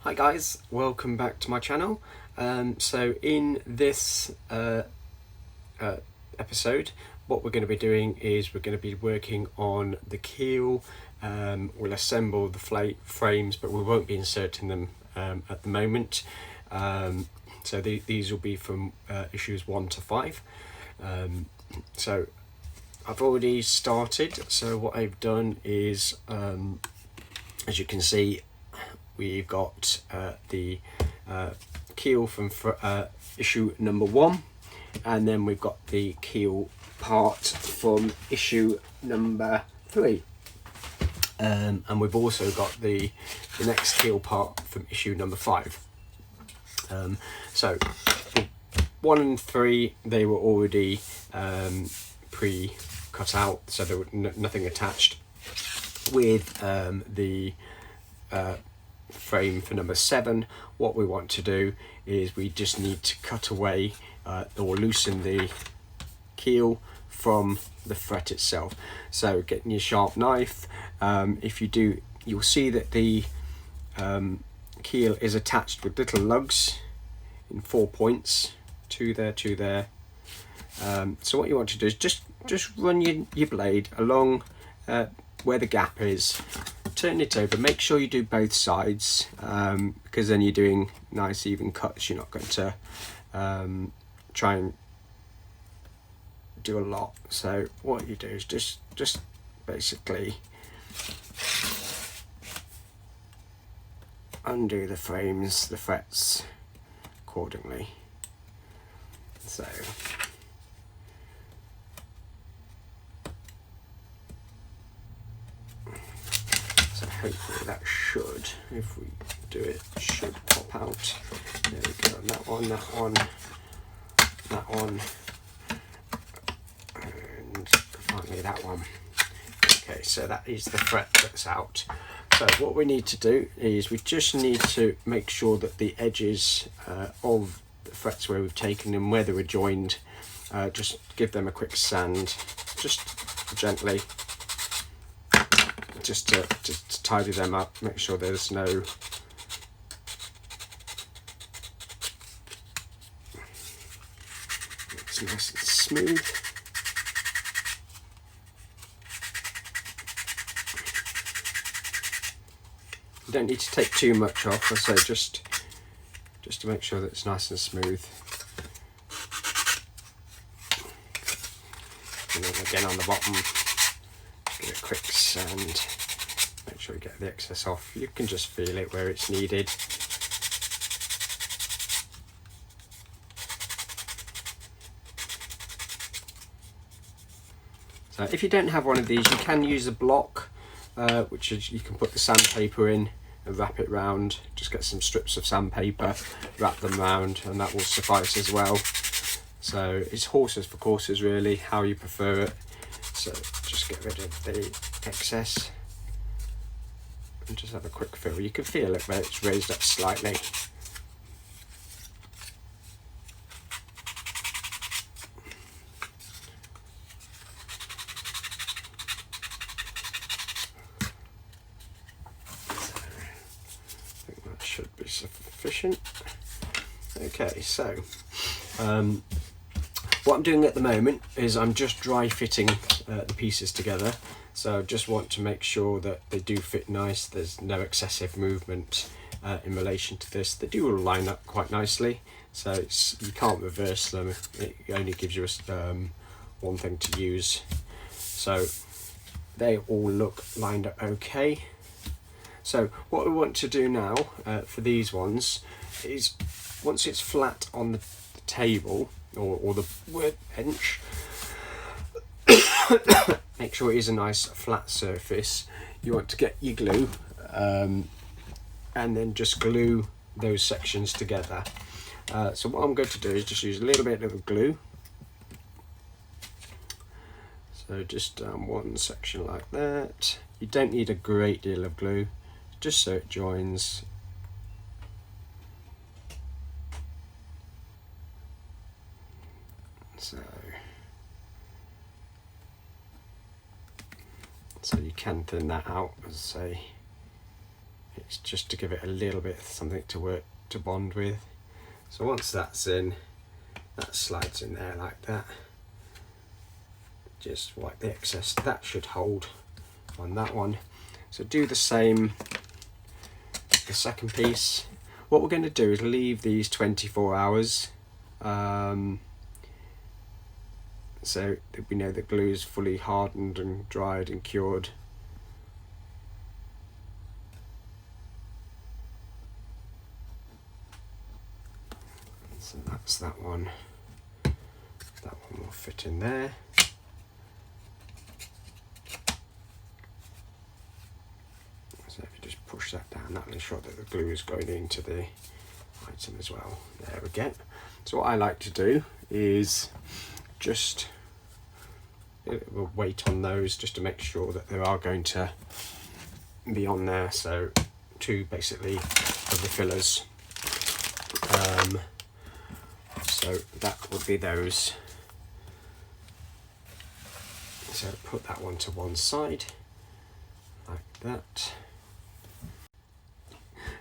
Hi guys, welcome back to my channel. So in this episode, what we're going to be doing is we're going to be working on the keel. We'll assemble the frames, but we won't be inserting them at the moment. So these will be from issues 1 to 5. So I've already started. So what I've done is, as you can see, we've got the keel from issue number 1, and then we've got the keel part from issue number 3, and we've also got the next keel part from issue number 5. So 1 and 3, they were already pre-cut out, so there was nothing attached. With the frame for number 7, what we want to do is we just need to cut away or loosen the keel from the fret itself. So getting your sharp knife, if you do, you'll see that the keel is attached with little lugs in 4 points, 2 there, 2 there. So what you want to do is just run your blade along where the gap is, turn it over, make sure you do both sides, because then you're doing nice even cuts. You're not going to try and do a lot. So what you do is just basically undo the frames, the frets accordingly. So hopefully that should, if we do it, should pop out. There we go, and that one, and finally that one. Okay, so that is the fret that's out. So what we need to do is we just need to make sure that the edges of the frets where we've taken them, where they were joined, just give them a quick sand, just gently, just to tidy them up, make sure there's no it's nice and smooth. You don't need to take too much off, I say just to make sure that it's nice and smooth. And then again on the bottom, give it a quick sand, make sure you get the excess off. You can just feel it where it's needed. So if you don't have one of these, you can use a block, which is, you can put the sandpaper in and wrap it round. Just get some strips of sandpaper, wrap them round, and that will suffice as well. So it's horses for courses really, how you prefer it. So just get rid of the excess and just have a quick feel. You can feel it where it's raised up slightly. I think that should be sufficient. Okay, so what I'm doing at the moment is I'm just dry fitting the pieces together. So I just want to make sure that they do fit nice, there's no excessive movement in relation to this. They do all line up quite nicely, so you can't reverse them. It only gives you one thing to use. So they all look lined up okay. So what we want to do now for these ones is, once it's flat on the table or the workbench, make sure it is a nice flat surface. You want to get your glue and then just glue those sections together. So what I'm going to do is just use a little bit of glue. So just down one section like that. You don't need a great deal of glue, just so it joins. So you can thin that out, as I say. It's just to give it a little bit of something to work to bond with. So once that's in, that slides in there like that. Just wipe the excess. That should hold on that one. So do the same the second piece. What we're going to do is leave these 24 hours. So that we know the glue is fully hardened and dried and cured. So that's that one. That one will fit in there. So if you just push that down, that will ensure that the glue is going into the item as well. There we go. So what I like to do is just a bit of a weight on those just to make sure that they are going to be on there. So 2 basically of the fillers. So that would be those. So put that one to one side like that.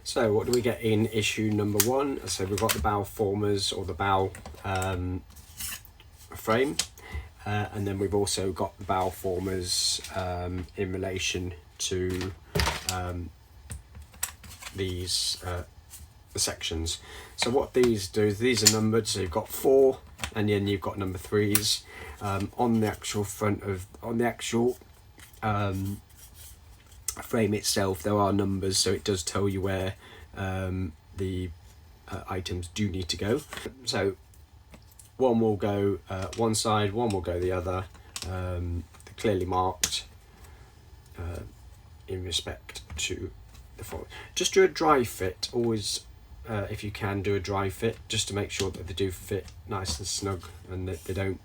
So what do we get in issue number 1? So we've got the bow formers, or the bow frame, and then we've also got the bow formers in relation to these sections. So what these do is these are numbered, so you've got 4 and then you've got number 3s. On the actual front of, on the actual frame itself, there are numbers, so it does tell you where the items do need to go. So one will go one side, one will go the other, clearly marked in respect to the form. Just do a dry fit, always, if you can, do a dry fit, just to make sure that they do fit nice and snug and that they don't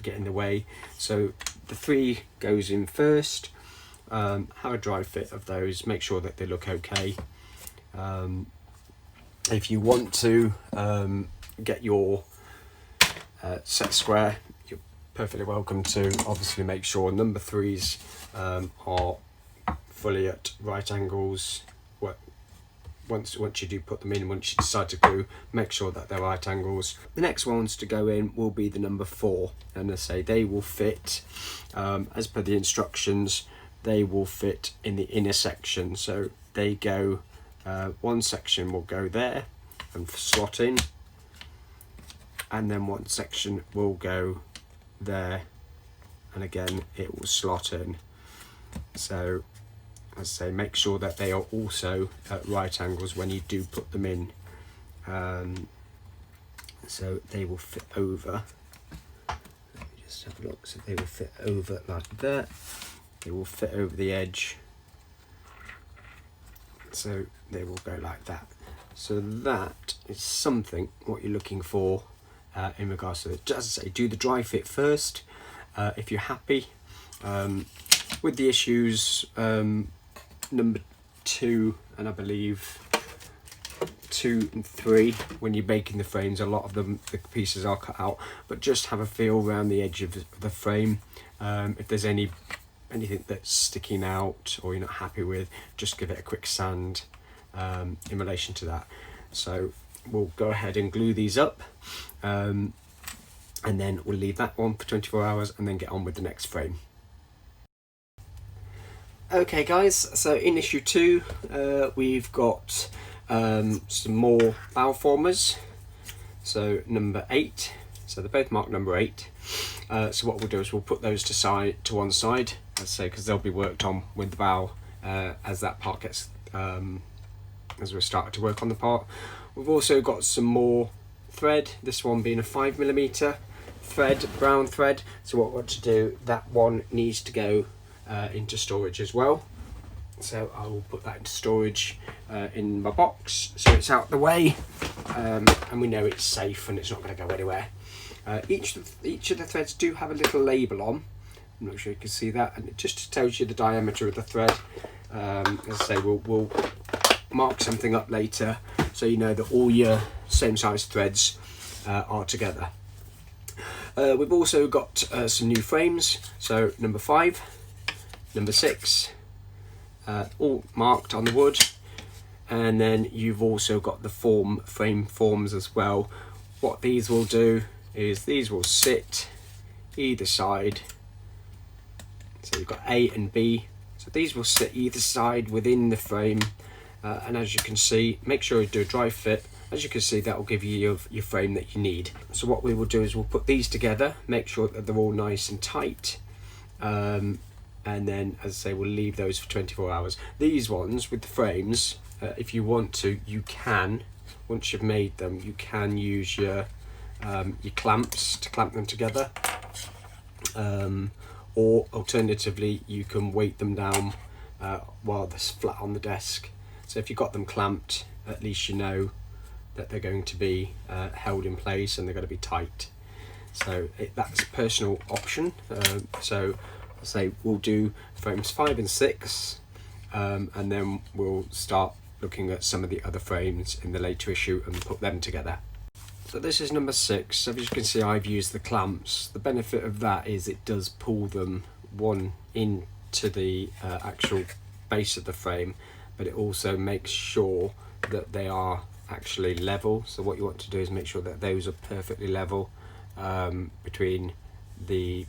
get in the way. So the 3 goes in first. Have a dry fit of those, make sure that they look okay. If you want to get your set square, you're perfectly welcome to. Obviously make sure number 3s are fully at right angles. Once you do put them in, once you decide to glue, make sure that they're right angles. The next ones to go in will be the number 4, and as I say, they will fit as per the instructions. They will fit in the inner section, so they go, one section will go there and slot in, and then one section will go there, and again it will slot in. So as I say, make sure that they are also at right angles when you do put them in, so they will fit over. Let me just have a look. So they will fit over like that. They will fit over the edge, so they will go like that. So that is something what you're looking for in regards to it. Just as I say, do the dry fit first. If you're happy with the issues, number 2 and I believe 2 and 3, when you're making the frames, a lot of them, the pieces are cut out, but just have a feel around the edge of the frame. If there's anything that's sticking out or you're not happy with, just give it a quick sand in relation to that. So we'll go ahead and glue these up, and then we'll leave that one for 24 hours and then get on with the next frame. Okay guys, so in issue 2 we've got some more bow formers, so number 8, so they're both marked number 8. So what we'll do is we'll put those to one side, let's say, because they'll be worked on with the bow as that part gets, as we're starting to work on the part. We've also got some more thread, this one being a 5mm thread, brown thread. So what we want to do, that one needs to go into storage as well. So I will put that into storage in my box, so it's out the way, and we know it's safe and it's not going to go anywhere. Each of the threads do have a little label on. I'm not sure you can see that, and it just tells you the diameter of the thread. As I say, we'll mark something up later so you know that all your same size threads are together. We've also got some new frames, so number 5, number 6, all marked on the wood, and then you've also got the frame forms as well. What these will do is these will sit either side. So you've got A and B, so these will sit either side within the frame, and as you can see, make sure you do a dry fit. As you can see, that will give you your frame that you need. So what we will do is we'll put these together, make sure that they're all nice and tight, and then, as I say, we'll leave those for 24 hours. These ones with the frames, if you want to, you can, once you've made them, you can use your clamps to clamp them together, or alternatively you can weight them down while they're flat on the desk. So if you've got them clamped, at least you know that they're going to be held in place and they're going to be tight. So that's a personal option. So I'll say we'll do frames 5 and 6, and then we'll start looking at some of the other frames in the later issue and put them together. So this is number 6. So as you can see, I've used the clamps. The benefit of that is it does pull them one into the actual base of the frame, but it also makes sure that they are actually level. So what you want to do is make sure that those are perfectly level between the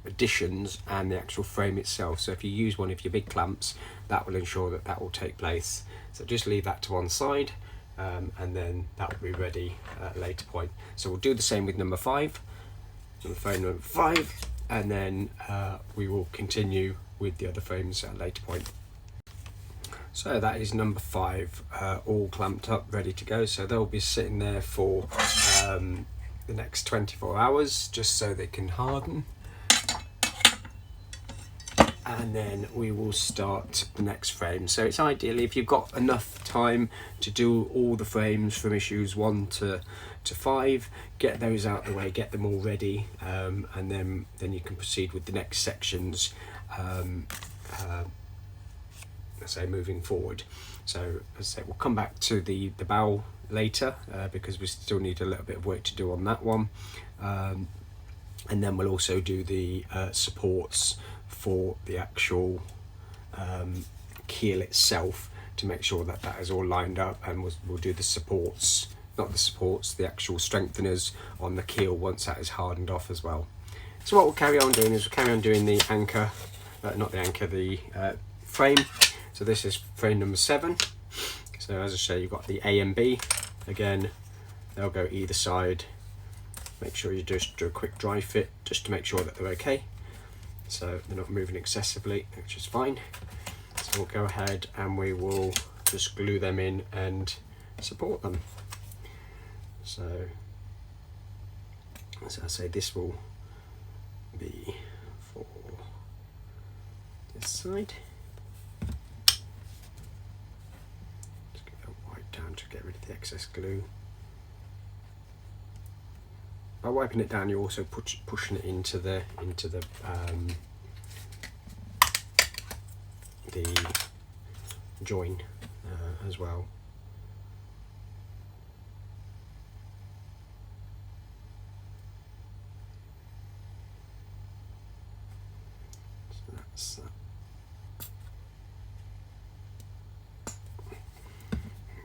additions and the actual frame itself. So if you use one of your big clamps, that will ensure that that will take place. So just leave that to one side, and then that will be ready at a later point. So we'll do the same with number 5, number 5, and then we will continue with the other frames at a later point. So that is number 5, all clamped up, ready to go. So they'll be sitting there for the next 24 hours, just so they can harden. And then we will start the next frame. So it's ideally, if you've got enough time to do all the frames from issues 1 to 5, get those out of the way, get them all ready, and then you can proceed with the next sections, say moving forward. So as I say, we'll come back to the bow later, because we still need a little bit of work to do on that one, and then we'll also do the supports for the actual keel itself, to make sure that that is all lined up, and we'll do the supports, not the supports, the actual strengtheners on the keel once that is hardened off as well. So what we'll carry on doing is we'll carry on doing the anchor, not the anchor, the frame. So this is frame number 7. So as I say, you've got the A and B. Again, they'll go either side. Make sure you just do a quick dry fit, just to make sure that they're okay, so they're not moving excessively, which is fine. So we'll go ahead and we will just glue them in and support them. So as I say, this will be for this side. Just get that wipe down to get rid of the excess glue. By wiping it down, you're also pushing it into the join as well. So that's that.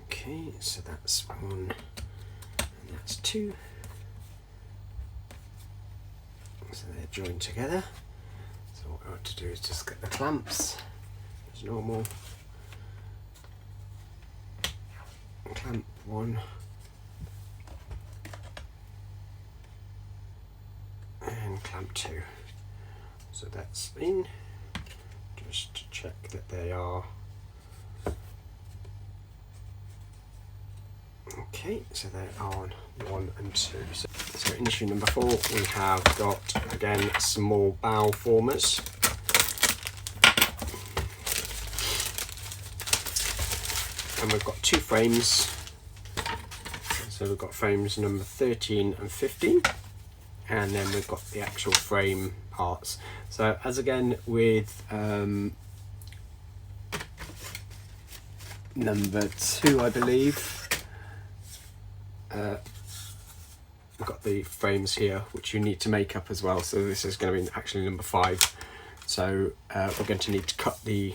Okay, so that's 1 and that's 2. So they're joined together. So what we want to do is just get the clamps as normal. Clamp 1 and clamp 2. So that's in, just to check that they are okay. So they're on 1 and 2. So in issue number 4, we have got again small bow formers. and we've got 2 frames. So we've got frames number 13 and 15, and then we've got the actual frame parts. So as again with number 2, I believe, we've got the frames here which you need to make up as well. So this is going to be actually number 5. So we're going to need to cut the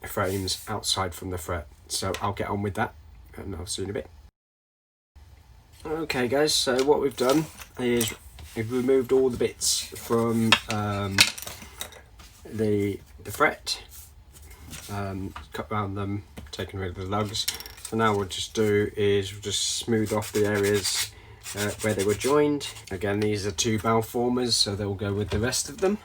frames outside from the fret. So I'll get on with that and I'll see you in a bit. Okay guys, so what we've done is we've removed all the bits from the fret, cut around them, taken rid of the lugs. So now what we'll just do is we'll just smooth off the areas where they were joined. Again, these are 2 bow formers, so they'll go with the rest of them.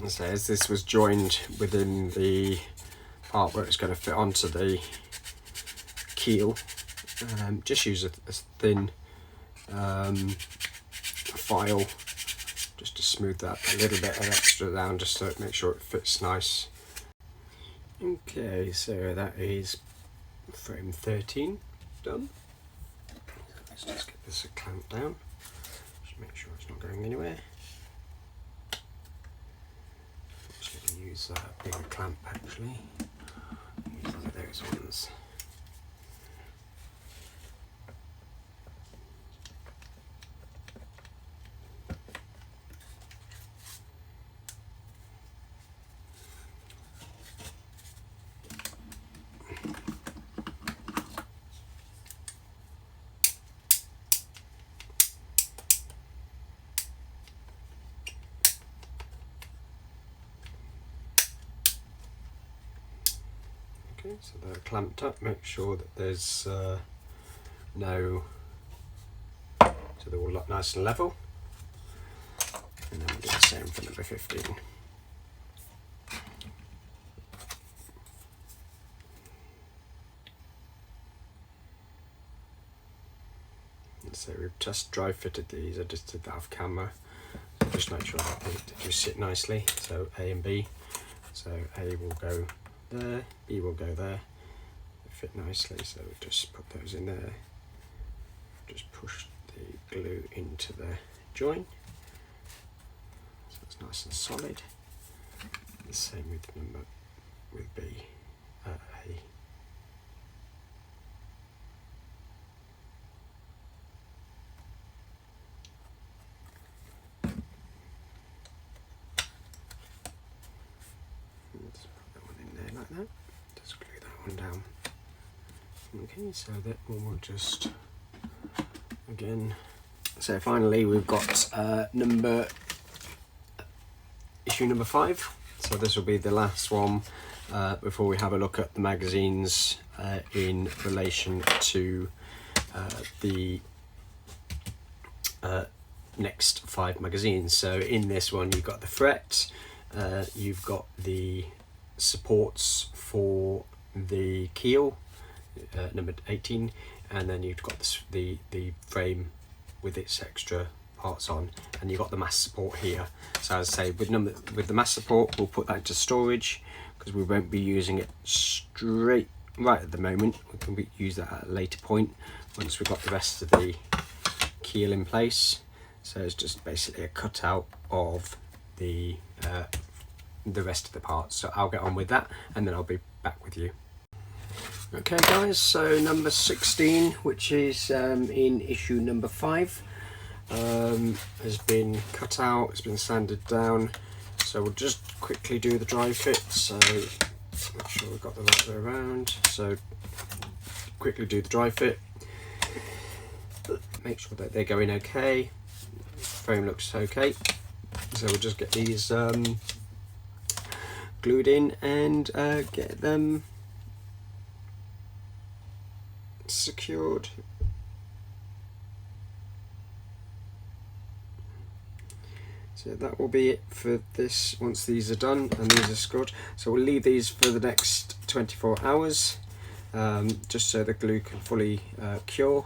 So as this was joined within the part where it's going to fit onto the keel, just use a thin file just to smooth that a little bit of extra down, just to make sure it fits nice. Okay, so that is frame 13 done. Let's just get this clamped down, just make sure it's not going anywhere. Use a bigger clamp actually, use one of those ones. Okay, so they're clamped up. Make sure that there's no, so they're all nice and level. And then we'll do the same for number 15. So we've just dry fitted these. I just did that off camera. So just make sure that they do sit nicely. So A and B. So A will go there, B will go there, they fit nicely, so we'll just put those in there, just push the glue into the join, so it's nice and solid. The same with B, A. Like that, just glue that one down. Okay, so that one will just again. So finally, we've got issue number 5. So this will be the last one before we have a look at the magazines in relation to the next 5 magazines. So in this one, you've got the fret, you've got the supports for the keel, number 18, and then you've got the frame with its extra parts on, and you've got the mass support here. So as I say, with the mass support, we'll put that into storage because we won't be using it straight right at the moment. We can use that at a later point once we've got the rest of the keel in place. So it's just basically a cutout of the rest of the parts. So I'll get on with that and then I'll be back with you. Okay guys, so number 16, which is in issue number 5, has been cut out, it's been sanded down. So we'll just quickly do the dry fit, so make sure we've got the right way around. So quickly do the dry fit, make sure that they're going okay, frame looks okay. So we'll just get these glued in and get them secured. So that will be it for this once these are done and these are secured. So we'll leave these for the next 24 hours just so the glue can fully cure.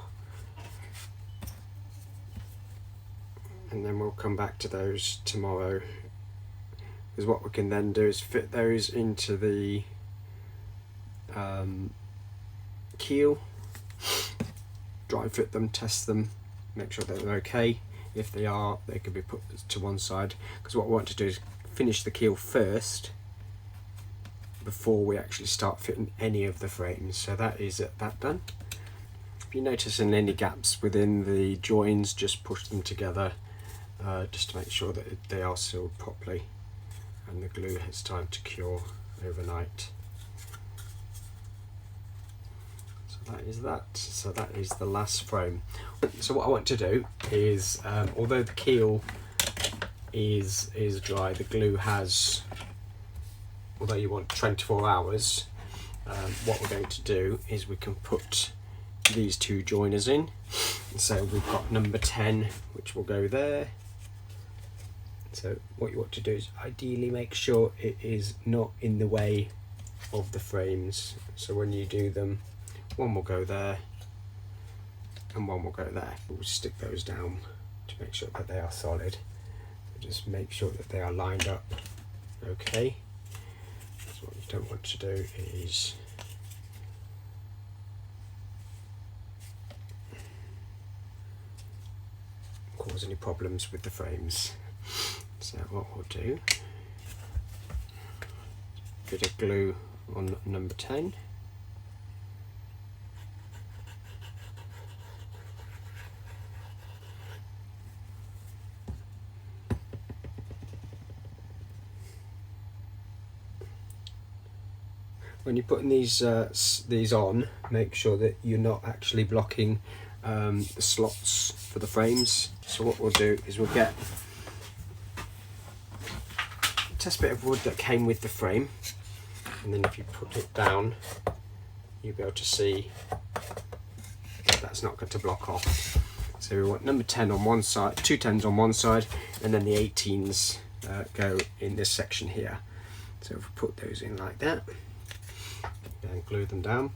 and then we'll come back to those tomorrow, because what we can then do is fit those into the keel, dry fit them, test them, make sure that they're okay. If they are, they can be put to one side, because what we want to do is finish the keel first before we actually start fitting any of the frames. So that is that done. If you notice any gaps within the joins, just push them together just to make sure that they are sealed properly and the glue has time to cure overnight. So that is that. So that is the last frame. So what I want to do is, although the keel is dry, the glue has, although you want 24 hours, what we're going to do is we can put these two joiners in. So we've got number 10, which will go there. So what you want to do is ideally make sure it is not in the way of the frames. So when you do them, one will go there and one will go there. We'll stick those down to make sure that they are solid. Just make sure that they are lined up okay. So what you don't want to do is cause any problems with the frames. So what we'll do, bit of glue on number 10. When you're putting these on, make sure that you're not actually blocking the slots for the frames. So what we'll do is we'll get a test bit of wood that came with the frame, and then if you put it down, you'll be able to see that that's not going to block off. So we want number 10 on one side, 2 10s on one side, and then the 18s go in this section here. So if we put those in like that, and glue them down,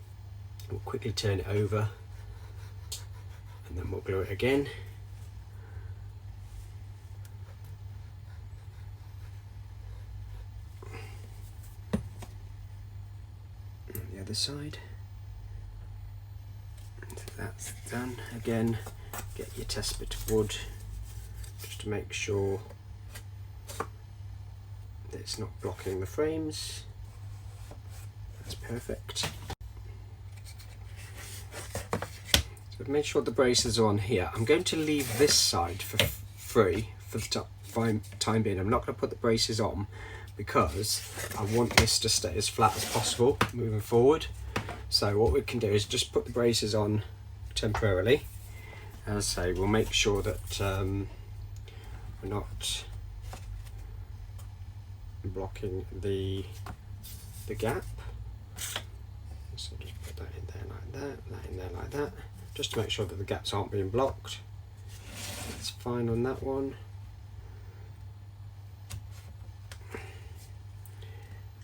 we'll quickly turn it over and then we'll glue it again. And the other side. So that's done. Again, get your test bit of wood just to make sure that it's not blocking the frames. That's perfect. So I've made sure the braces are on here. I'm going to leave this side for free for the time being. I'm not going to put the braces on because I want this to stay as flat as possible moving forward. So what we can do is just put the braces on temporarily. As I say, we'll make sure that we're not blocking the gap. So just put that in there like that in there like that, just to make sure that the gaps aren't being blocked. That's fine on that one.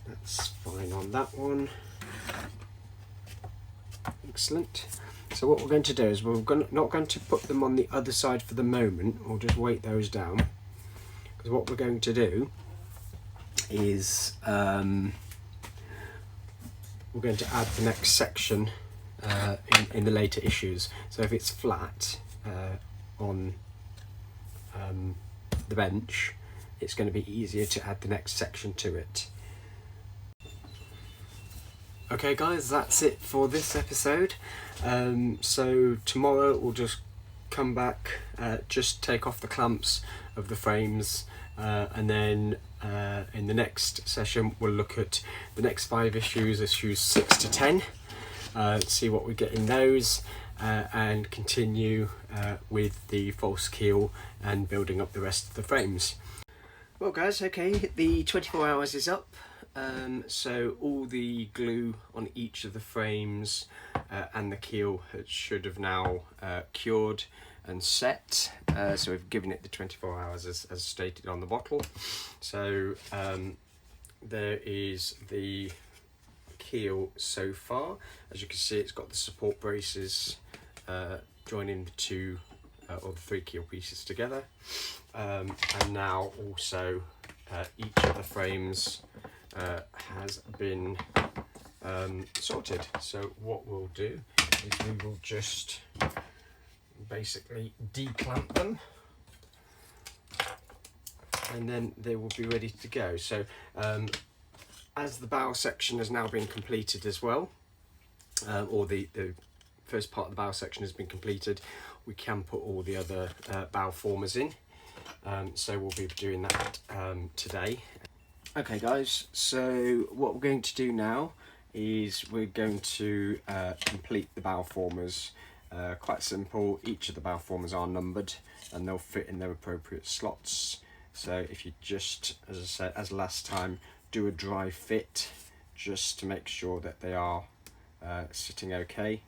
That's fine on that one. Excellent. So what we're going to do is we're not going to put them on the other side for the moment. We'll just weight those down, because what we're going to do is we're going to add the next section in the later issues. So if it's flat on the bench, it's going to be easier to add the next section to it. Okay guys, that's it for this episode. So tomorrow we'll just come back, just take off the clamps of the frames, and then in the next session we'll look at the next 5 issues, issues 6 to 10, see what we get in those, and continue with the false keel and building up the rest of the frames. Well guys, okay, the 24 hours is up. So all the glue on each of the frames and the keel should have now cured and set. So we've given it the 24 hours as stated on the bottle. So there is the keel so far. As you can see, it's got the support braces joining the two or the 3 keel pieces together, and now also each of the frames has been sorted. So what we'll do is we will just basically declamp them, and then they will be ready to go. So as the bow section has now been completed as well, or the first part of the bow section has been completed, we can put all the other bow formers in. So we'll be doing that today. Okay guys, so what we're going to do now is we're going to complete the bow formers. Quite simple. Each of the bow formers are numbered and they'll fit in their appropriate slots. So if you just, as I said, as last time, do a dry fit just to make sure that they are sitting okay.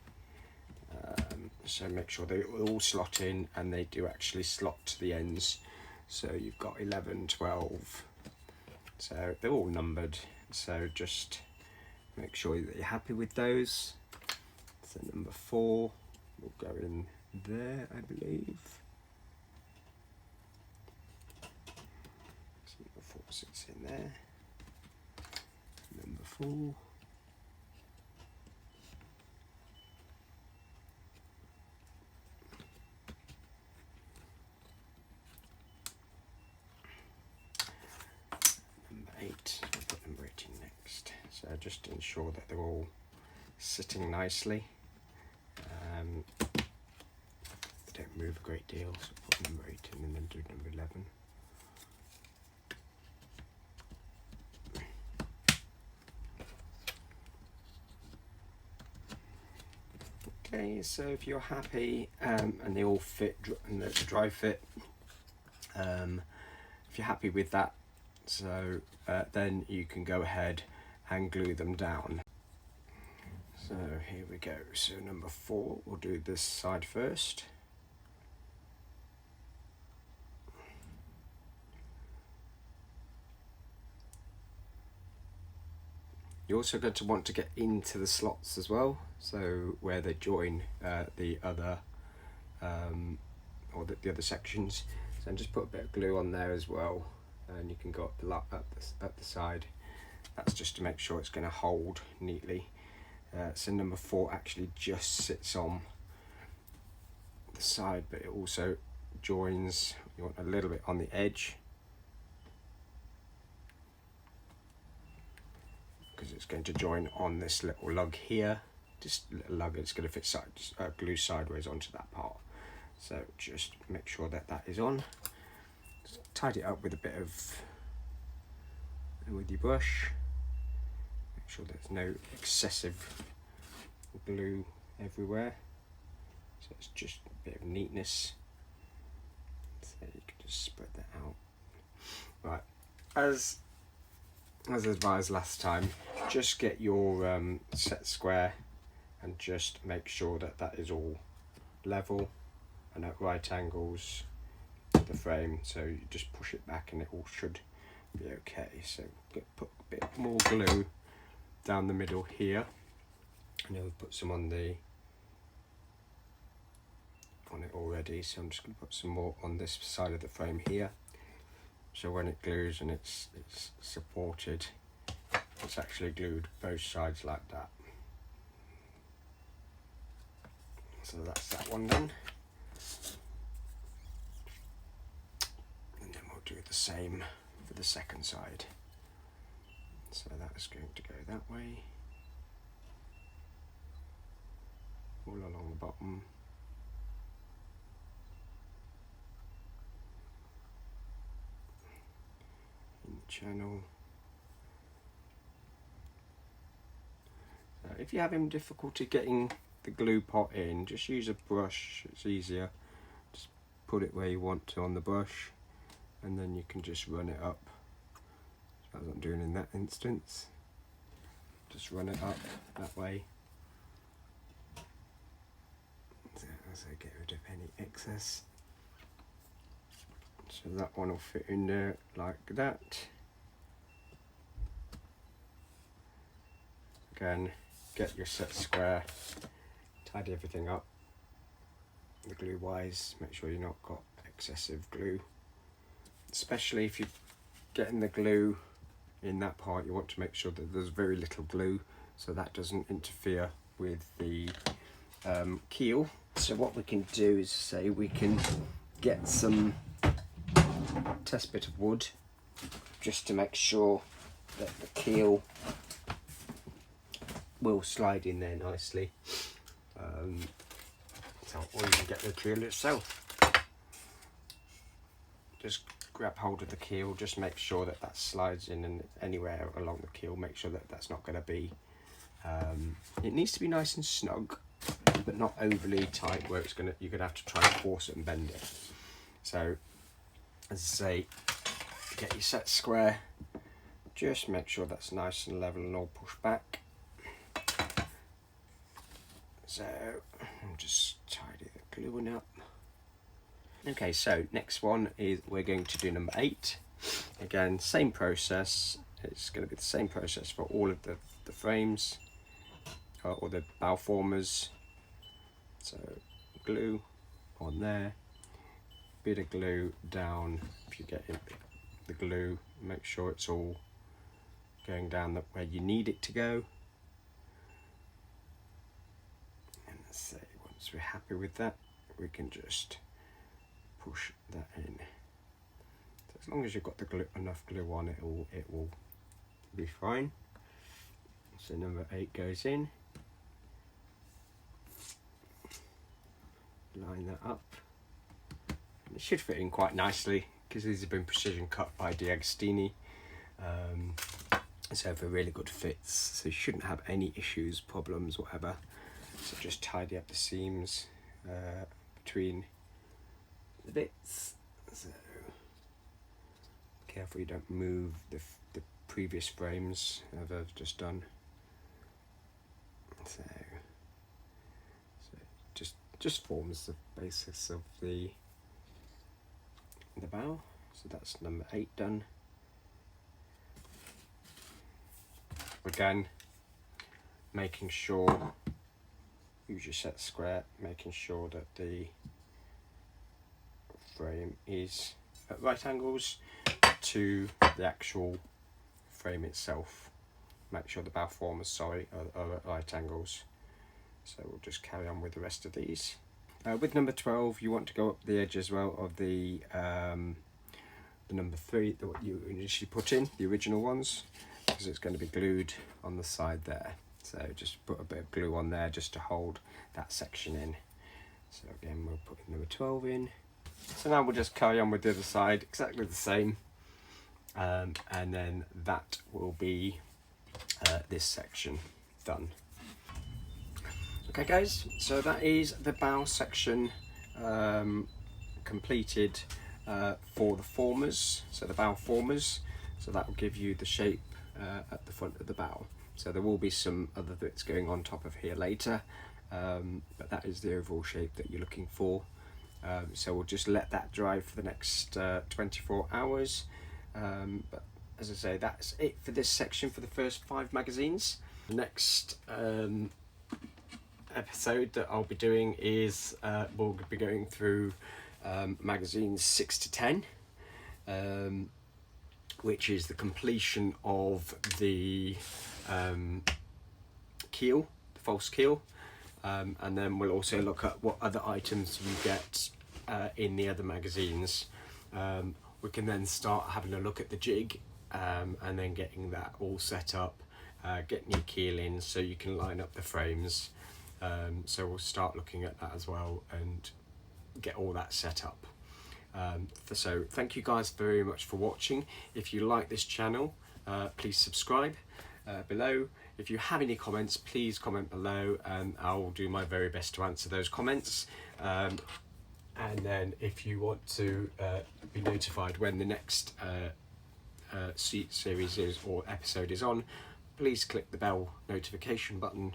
So make sure they all slot in, and they do actually slot to the ends. So you've got 11, 12, so they're all numbered. So just make sure that you're happy with those. So number 4 will go in there, I believe. So number 4 sits in there. Number 4. Number 8, we'll put number 8 in next. So just to ensure that they're all sitting nicely. They don't move a great deal, so put number 8 in and then do number 11. Okay, so if you're happy and they all fit and it's a dry fit, if you're happy with that, so then you can go ahead and glue them down. So here we go. So number 4, we'll do this side first. You're also going to want to get into the slots as well, so where they join the other or the other sections. So just put a bit of glue on there as well, and you can go up the side. That's just to make sure it's going to hold neatly. So number 4 actually just sits on the side, but it also joins. You want a little bit on the edge, because it's going to join on this little lug here. Just a little lug, it's going to fit glue sideways onto that part. So just make sure that that is on. Just tidy it up with a bit of, with your brush. Make sure there's no excessive glue everywhere. So it's just a bit of neatness. So you can just spread that out. Right, as advised last time, just get your set square and just make sure that that is all level and at right angles to the frame. So you just push it back and it all should be okay. So put a bit more glue down the middle here, and I'll put some on it already. So I'm just going to put some more on this side of the frame here. So when it glues and it's supported, it's actually glued both sides like that. So that's that one done. And then we'll do the same for the second side. So that's going to go that way, all along the bottom. In the channel. So if you're having difficulty getting the glue pot in, just use a brush, it's easier. Just put it where you want to on the brush, and then you can just run it up, as I'm doing in that instance. Just run it up that way, so as I get rid of any excess. So that one will fit in there like that. Again, get your set square, tidy everything up, the glue wise, make sure you've not got excessive glue, especially if you're getting the glue in that part. You want to make sure that there's very little glue so that doesn't interfere with the keel. So what we can do is say we can get some test bit of wood just to make sure that the keel will slide in there nicely. Or you can get the keel itself. Just grab hold of the keel, just make sure that that slides in, and anywhere along the keel, make sure that that's not going to be, it needs to be nice and snug, but not overly tight where it's going to, you're going to have to try and force it and bend it. So, as I say, get your set square, just make sure that's nice and level and all pushed back. So, I'll just tidy the gluing up. Okay, so next one is we're going to do number 8. Again, same process. It's going to be the same process for all of the frames or the bow formers. So glue on there, bit of glue down. If you get the glue, make sure it's all going down where you need it to go. And let's say once we're happy with that, we can just push that in. So as long as you've got the glue, enough glue on, it will be fine. So number 8 goes in. Line that up. And it should fit in quite nicely because these have been precision cut by Deagostini. So they're really good fits. So you shouldn't have any issues, problems, whatever. So just tidy up the seams between the bits. So careful you don't move the previous frames that I've just done. So just forms the basis of the bow. So that's number 8 done. Again, making sure, use your set square, making sure that the frame is at right angles to the actual frame itself. Make sure the bow formers, are at right angles. So we'll just carry on with the rest of these. With number 12, you want to go up the edge as well of the number 3, what you initially put in, the original ones, because it's going to be glued on the side there. So just put a bit of glue on there just to hold that section in. So again, we'll put number 12 in. So now we'll just carry on with the other side, exactly the same. And then that will be this section done. Okay guys, so that is the bow section completed for the formers, so the bow formers. So that will give you the shape at the front of the bow. So there will be some other bits going on top of here later, but that is the overall shape that you're looking for. So we'll just let that dry for the next 24 hours. But as I say, that's it for this section for the first 5 magazines. The next episode that I'll be doing is we'll be going through magazines 6 to 10, which is the completion of the keel, the false keel, and then we'll also look at what other items you get in the other magazines. We can then start having a look at the jig and then getting that all set up, getting your keel in so you can line up the frames. So we'll start looking at that as well and get all that set up. So thank you guys very much for watching. If you like this channel, please subscribe below. If you have any comments, please comment below and I'll do my very best to answer those comments. And then if you want to be notified when the next series is or episode is on, please click the bell notification button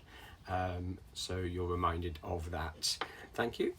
so you're reminded of that. Thank you.